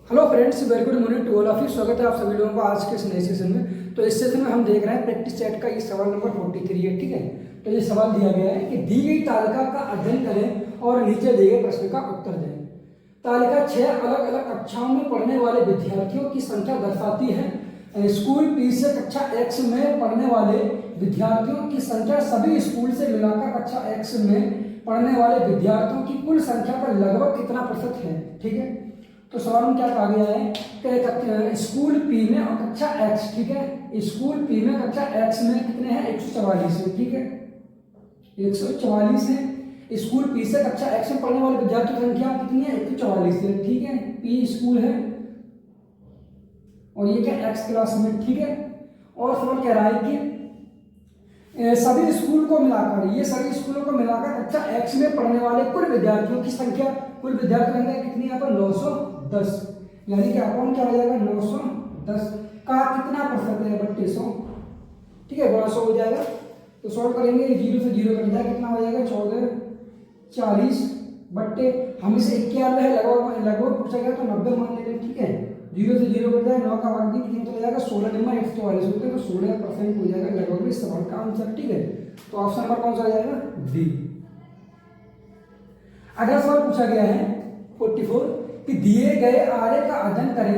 Hello friends, very good morning to all of you. स्वागत है आप सभी लोगों का आज के इस नए सेशन में। तो इस सेशन में हम देख रहे हैं प्रैक्टिस सेट का ये सवाल नंबर 43 है। ठीक है, तो ये सवाल दिया गया है कि दी गई तालिका का अध्ययन करें और नीचे दिए गए प्रश्न का उत्तर दें। तालिका 6 अलग अलग कक्षाओं में पढ़ने वाले विद्यार्थियों की संख्या दर्शाती है। स्कूल पी से कक्षा एक्स में पढ़ने वाले विद्यार्थियों की संख्या सभी स्कूल से मिलाकर कक्षा एक्स में पढ़ने वाले विद्यार्थियों की कुल संख्या का लगभग कितना प्रतिशत है। ठीक है, तो सवाल में क्या कहा गया है कि स्कूल पी में और कक्षा एक्स, ठीक है, स्कूल पी में कक्षा एक्स में कितने हैं 144 है। ठीक है, 144 है। स्कूल पी से कक्षा एक्स में पढ़ने वाले विद्यार्थियों की संख्या कितनी है 144 है। ठीक है, पी स्कूल है और ये क्या एक्स क्लास में। ठीक है, और सवाल कह रहा है कि सभी स्कूल को मिलाकर, ये सभी स्कूलों को मिलाकर कक्षा एक्स में पढ़ने वाले कुल विद्यार्थियों की संख्या, कुल विद्यार्थियों की संख्या कितनी है यहाँ पर 910, यानी कि अपॉन क्या हो जाएगा 910 का कितना प्रतिशत है 3200। ठीक है, 1200 हो जाएगा। तो सॉल्व करेंगे, 0 से 0 कट जाएगा, कितना हो जाएगा 1440 बट्टे हम इसे 91 है लगभग पूछा गया तो 90 मान लेते हैं। ठीक है, 0 से 0 कट जाएगा, 9 का भाग दी कितने हो जाएगा 16 नंबर 144 होते हैं, तो 16% हो जाएगा लगभग इस सवाल का आंसर। ठीक है, तो ऑप्शन नंबर कौन सा हो जाएगा डी। अगला सवाल पूछा गया है 44 कि दिए गए आरेख का अध्ययन करें,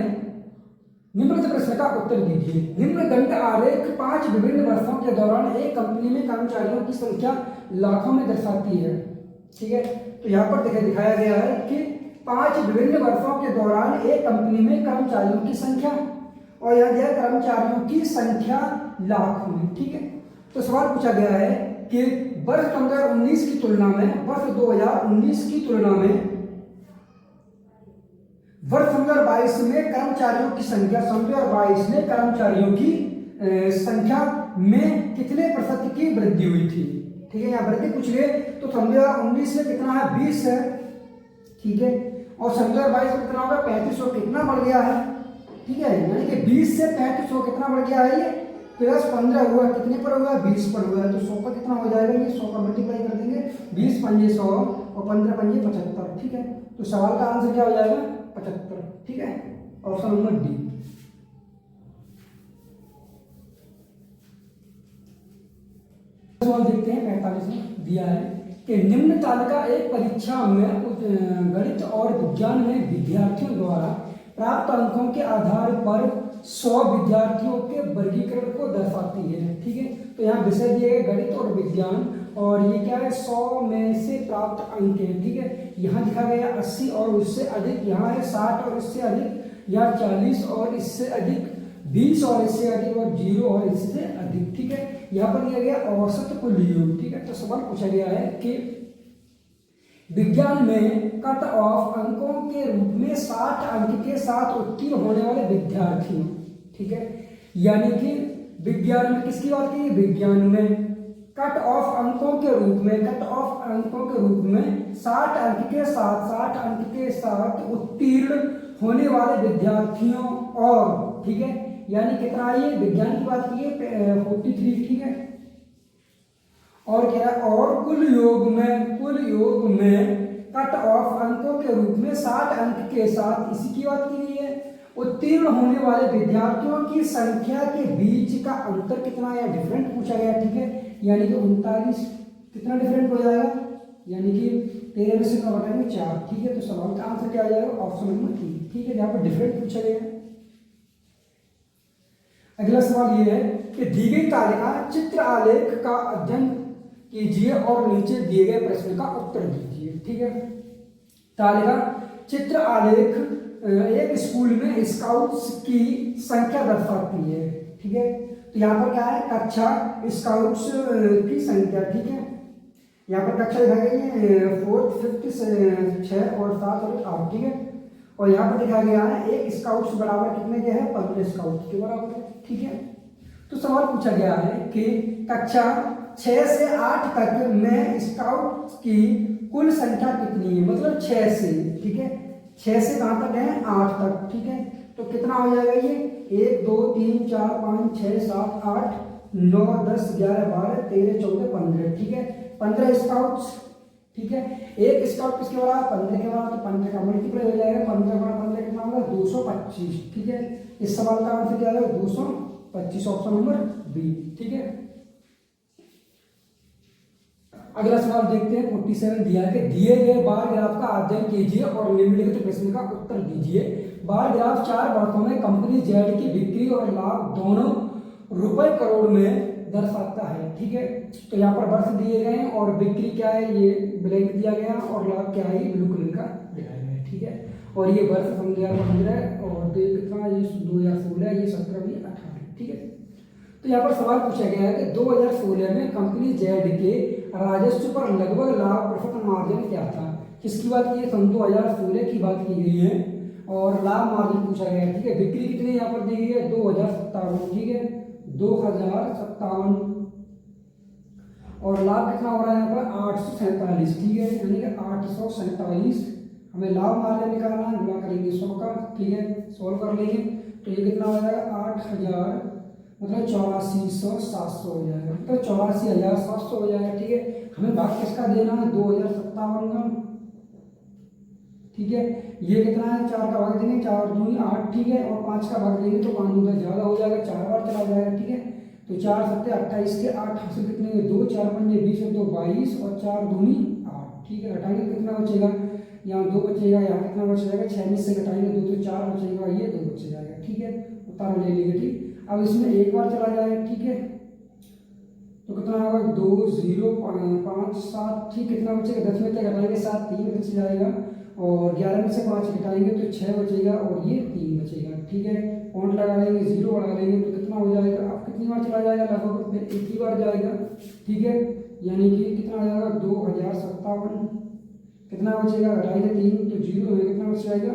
निम्नलिखित प्रश्न का उत्तर दीजिए। निम्नलिखित आरेख 5 विभिन्न वर्षों के दौरान एक कंपनी में कर्मचारियों की संख्या लाखों में दर्शाती है। ठीक है, तो यहाँ पर दिखाया गया है कि 5 विभिन्न वर्षों के दौरान एक कंपनी में कर्मचारियों की संख्या, और यहाँ दिया कर्मचारियों की संख्या लाख में। ठीक है, तो सवाल पूछा गया है कि वर्ष 2019 की तुलना में वर्ष 2019 की तुलना में वर्ष 2022 में कर्मचारियों की संख्या, 2022 में कर्मचारियों की संख्या में कितने प्रतिशत की वृद्धि हुई थी। ठीक है, यहाँ वृद्धि पूछ रहे तो 2019 में कितना है 20 है। ठीक है, और 2022 में कितना होगा 3500, कितना बढ़ गया है। ठीक है, यानी कि 20 से 3500 कितना बढ़ गया है, ये प्लस 15 हुआ, कितने पर हुआ 20 पर हुआ है, तो 100 का कितना हो जाएगा, ये 100 का मल्टीप्लाई कर देंगे, 20 पंजे 100 और 15 पंजे 75। ठीक है, तो सवाल का आंसर क्या हो जाएगा 75। ठीक है, ऑप्शन नंबर डी। सवाल देखते हैं 45 में दिया है कि निम्न तालिका एक परीक्षा में गणित और विज्ञान में विद्यार्थियों द्वारा प्राप्त अंकों के आधार पर 100 विद्यार्थियों के वर्गीकरण को दर्शाती है। ठीक है, तो यहाँ विषय दिए गए गणित और विज्ञान, और ये क्या है 100 में से प्राप्त अंक है। ठीक है, यहाँ दिखा गया 80 और उससे अधिक, यहाँ है 60 और इससे अधिक, यहाँ 40 और इससे अधिक, 20 और इससे अधिक, और 0 और इससे अधिक। ठीक है, यहाँ पर दिया गया औसत कुल योग। ठीक है, तो सवाल पूछा गया है कि विज्ञान में कट ऑफ अंकों के रूप में 60 अंक के साथ उत्तीर्ण होने वाले विद्यार्थियों। ठीक है, यानी कि विज्ञान में किसकी बात की, विज्ञान में कट ऑफ अंकों के रूप में, कट ऑफ अंकों के रूप में 60 अंक के साथ, 60 अंक के साथ उत्तीर्ण होने वाले विद्यार्थियों, और ठीक है यानी कितना ये विज्ञान की बात की है 43। ठीक है, और क्या है, और कुल योग में कट ऑफ अंकों के रूप में 60 अंक के साथ, इसी की बात की गई है, उत्तीर्ण होने वाले विद्यार्थियों की संख्या के बीच का अंतर कितना या डिफरेंट पूछा गया। ठीक है, यानी कि 39, कितना डिफरेंट हो जाएगा, यानी कि 13 में से कितना घटाएंगे 4। ठीक है, तो सवाल का आंसर क्या आ जाएगा ऑप्शन नंबर 3। ठीक है, यहाँ पर डिफरेंट पूछा गया है। अगला सवाल ये है कि दी गई तालिका चित्र आलेख का अध्ययन कीजिए और नीचे दिए गए प्रश्न का उत्तर दीजिए। ठीक है, तालिका चित्र आलेख एक स्कूल में स्काउट्स की संख्या दर्शाती है। ठीक है, तो यहाँ पर क्या है कक्षा स्काउट्स की संख्या। ठीक है, यहाँ पर कक्षा दिखाई गई है 4th 5th 6 और 7 और 8। ठीक है, और यहाँ पर दिखाया गया है एक स्काउट्स बराबर कितने के हैं 15 स्काउट्स के बराबर है। ठीक है, तो सवाल पूछा गया है कि कक्षा 6 से 8 तक में स्काउट की कुल संख्या कितनी है, मतलब 6 से। ठीक है, 6 से कहाँ तक है 8 तक। ठीक है, तो कितना हो जाएगा ये 1 2 3 4 5 6 7 8 9 10 11 12 13 14 15। ठीक है, 15 स्काउट्स। ठीक है, एक स्काउट किसके बराबर 15 के बराबर, तो 15 का मल्टीप्लाई हो जाएगा, 15 गुणा 15 कितना होगा 200 225, ठीक है। इस सवाल का आंसर क्या है 225, ऑप्शन नंबर बी, ठीक है। अगला सवाल देखते हैं 47 दिया है कि दिए गए बार ग्राफ का अध्ययन कीजिए और निम्नलिखित प्रश्न का उत्तर दीजिए। बार ग्राफ 4 वर्षों में कंपनी जेड की बिक्री और लाभ दोनों रुपए करोड़ में दर्शाता है, ठीक है। तो यहाँ पर वर्ष दिए गए हैं और बिक्री क्या है ये ब्लैंक दिया गया और लाभ क्या है ब्लू कलर का दिखाया गया है, ठीक है। और ये वर्ष 2015 और कितना ये 2016, ये 17 भी 18, ठीक है। तो यहाँ पर सवाल पूछा गया है कि 2016 में कंपनी जेड के राजस्व पर लगभग लाभ प्रतिशत मार्जिन क्या था। किसकी बात की है, सन 2016 की बात की गई है और लाभ मार्जिन पूछा गया है, ठीक है। बिक्री कितनी यहाँ पर दी गई है 2057, ठीक है, 2057 और लाभ कितना हो रहा है यहाँ पर 847, ठीक है, यानी कि 847 हमें लाभ मार्जिन निकालना है, गुणा करेंगे 100 का, ठीक है, सॉल्व कर लेंगे तो ये कितना हो जाएगा 8000 मतलब 8400 हो जाएगा, मतलब 84,700 हो जाएगा, ठीक है। हमें भाग किसका देना है 2057 का, ठीक है। ये कितना है 4 का भाग देंगे, 4 दूनी 8, ठीक है, और 5 का भाग देंगे तो 5 दूनी ज़्यादा हो जाएगा, 4 बार चला जाएगा, ठीक है। तो 4 सत्ते 28 के 8 हासिल कितने हुए 2, 4 पंजे 20 और 2 22 और 4 दूनी 8, ठीक है। घटाएंगे कितना बचेगा, यहाँ 2 बचेगा, यहाँ कितना बच जाएगा 6 में से घटाएंगे 2 तो 4 बचेगा, ये 2 बच जाएगा, ठीक है। उतारा ले लेंगे, ठीक। अब इसमें एक बार चला जाएगा, ठीक है, तो कितना होगा 2 0 5 7, ठीक, कितना बचेगा 10 में से घटाएंगे 7 3 बच जाएगा और 11 में से 5 घटाएंगे तो 6 बचेगा और ये 3 बचेगा, ठीक है। पॉइंट लगा लेंगे, 0 बढ़ा लेंगे तो कितना हो जाएगा, अब कितनी बार चला जाएगा लगभग एक ही बार जाएगा, ठीक है, यानी कि कितना आ जाएगा 2057, कितना बचेगा घटाएंगे 3 तो 0 है, कितना बच जाएगा,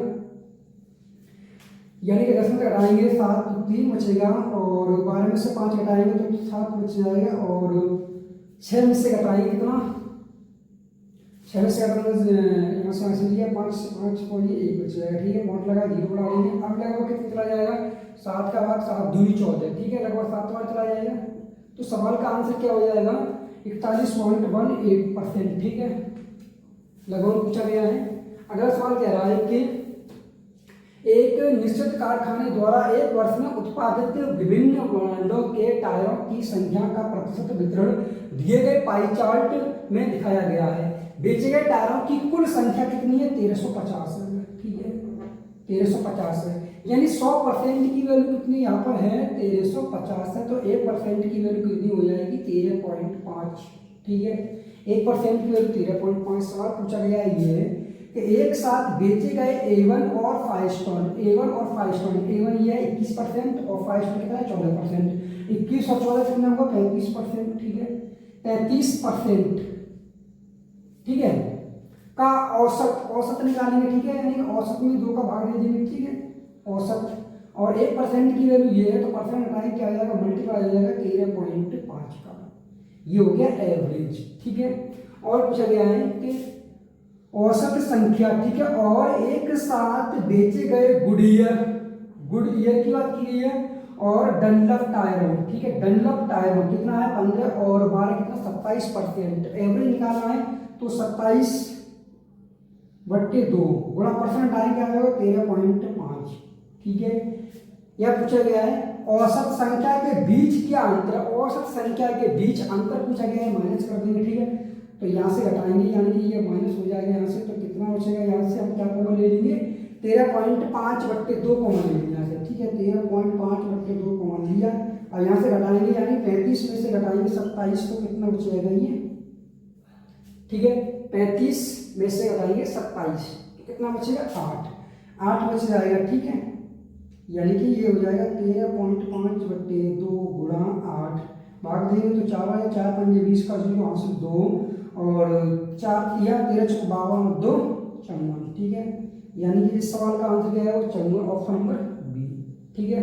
यानी कि 10 में से घटाएंगे 7 तो 3 बचेगा और 12 में से 5 घटाएंगे तो 7 बच जाएगा और 6 में से घटाएंगे कितना, 6 में से यहाँ से लिया 5 से 5 को ये 1 बच जाएगा, ठीक है। पॉइंट लगा 0 बढ़ा लेंगे, अब लगभग कितना चला जाएगा 7 का भाग 7 दूनी 14, ठीक है, लगभग 7 बार चला जाएगा। तो सवाल का आंसर क्या हो जाएगा 41.18%, ठीक है, लगभग पूछा गया है। अगला सवाल कह रहा है कि एक निश्चित कारखाने द्वारा एक वर्ष में उत्पादित विभिन्न ब्रांडों के टायरों की संख्या का प्रतिशत वितरण दिए गए पाई चार्ट में दिखाया गया है। बेचे गए टायरों की कुल संख्या कितनी है 1350 है, ठीक है, 1350 है, यानी 100% की वैल्यू कितनी यहाँ पर है 1350 है, तो 1% की वैल्यू कितनी हो जाएगी 13.5, ठीक है, 1% की वैल्यू 13.5। सवाल पूछा गया है ये कि एक साथ बेचे गए A1 और फाइस्टोन, A1 और फाइस्टोन, A1 ये है 21% और फाइस्टोन कितना है 14%, 21 और 14 कितना होगा 35%, ठीक है, 35%, ठीक है, का औसत निकालेंगे, ठीक है, यानी औसत में 2 का भाग दे देंगे, ठीक है, औसत और 1% की वैल्यू ये है तो परसेंट हटाएंगे क्या आ जाएगा मल्टीप्लाई हो जाएगा 13.5 का, ये हो गया एवरेज, ठीक है। और पूछा गया है कि औसत संख्या, ठीक है, और एक साथ बेचे गए गुड ईयर की बात की गई है और डनलप टायरों, ठीक है, डनलप टायरों कितना है 15 और 12 कितना 27%, एवरेज निकालना है तो 27/2 गुणा परसेंट आएंगे क्या आएगा 13.5, ठीक है। यह पूछा गया है औसत संख्या के बीच क्या अंतर, औसत संख्या के बीच अंतर पूछा गया है, माइनस कर देंगे, ठीक है, तो यहाँ से घटाएंगे यानी कि ये माइनस हो जाएगा यहाँ से, तो कितना बचेगा यहाँ से हम क्या कॉमन ले लेंगे 13.5/2 कॉमन ले लेंगे यहाँ से, ठीक है, 13.5/2 कॉमन लिया। अब यहाँ से घटाएंगे यानी 35 में से घटाएंगे 27 तो कितना बच जाएगा ये, ठीक है, 35 में से घटाएंगे 27 तो कितना बचेगा 8 बच जाएगा, ठीक है, यानी कि ये हो जाएगा 13.5/2 गुणा 8 भाग देंगे तो 4 आया 4 पंजे 20 का 0 यहाँ से 2 और 4 या 13 चौक 52 2 54, ठीक है, यानी कि इस सवाल का आंसर क्या है वो 54, ऑप्शन नंबर बी, ठीक है।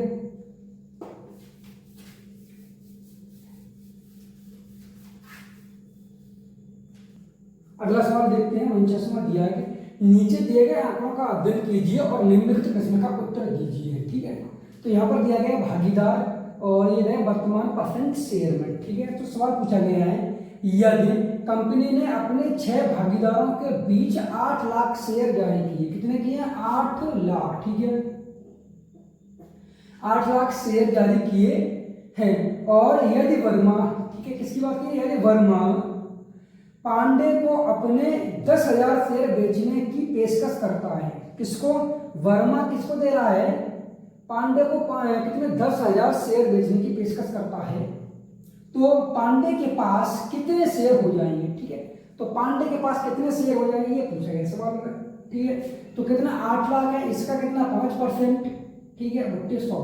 अगला सवाल देखते हैं 49वां दिया है कि नीचे दिए गए आंकड़ों का अध्ययन कीजिए और निम्नलिखित प्रश्न का उत्तर दीजिए, ठीक है। तो यहाँ पर दिया गया भागीदार और ये है वर्तमान परसेंट शेयर में, ठीक है। तो सवाल पूछा गया है यदि कंपनी ने अपने 6 भागीदारों के बीच 8 लाख शेयर जारी किए, कितने किए 8 लाख, ठीक है, 8 लाख शेयर जारी किए हैं। और यदि वर्मा, ठीक है, किसकी बात की, यदि वर्मा पांडे को अपने 10,000 शेयर बेचने की पेशकश करता है, किसको, वर्मा किसको दे रहा है, पांडे को कितने 10,000 शेयर बेचने की पेशकश करता है, तो पांडे के पास कितने शेयर हो जाएंगे, ठीक है। तो पांडे के पास कितने शेयर हो जाएंगे ये पूछा गया सवाल में, ठीक है। तो कितना 8 लाख है, इसका कितना 5%, ठीक है, 3200,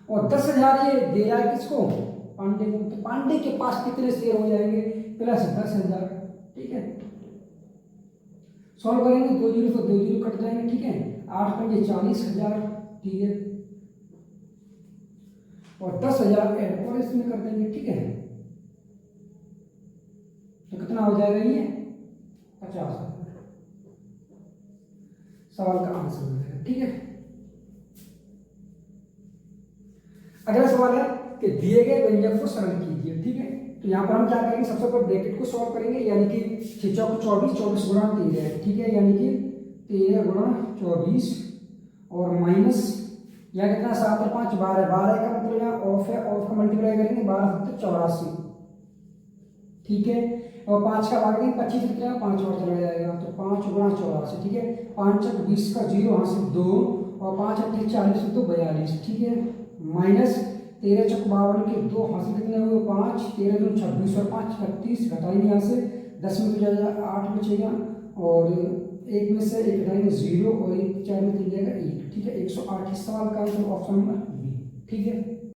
और 10,000 ये दे रहा है किसको, पांडे को। तो पांडे के पास कितने शेयर हो जाएंगे, प्लस 10,000, ठीक है। सॉल्व करेंगे, 2 जीरो से 2 जीरो कट जाएंगे, ठीक है। 8 पंजे 40,000, ठीक है, और 10,000 ऐड और इसमें कर देंगे, ठीक है। तो कितना हो जाएगा ये 50,000, सवाल का आंसर हो जाएगा, ठीक है। अगला सवाल है कि दिए गए व्यंजक को सरल कीजिए, ठीक है। तो यहाँ पर हम क्या करेंगे, सबसे पहले ब्रैकेट को सॉल्व करेंगे, यानी कि 6 चौक 24, 24 गुणा 13 है, ठीक है, यानी कि 13 गुणा 24 और माइनस यहाँ कितना 7 और 5 12, 12 का मतलब यहाँ ऑफ है, ऑफ का मल्टीप्लाई करेंगे 12 तो 84, ठीक है, और 5 का भाग देंगे 25 कितना 5 और चला जाएगा, तो 5 गुणा 84, ठीक है। 5 चक 20 का 0 यहाँ से 2 और 5 अट्ठे 40 तो 42, ठीक है, माइनस 13 चक 52 के 2 हासिल कितने हुए 5, 13 दूनी 26 और 5 31, घटाएंगे यहाँ से 10 में तो जाएगा 8 बचेगा, और 1 में से 1 घटाएंगे 0 और 1 4 में 3 जाएगा 1, ठीक है। 108 इस सवाल का आंसर ऑप्शन नंबर बी, ठीक है।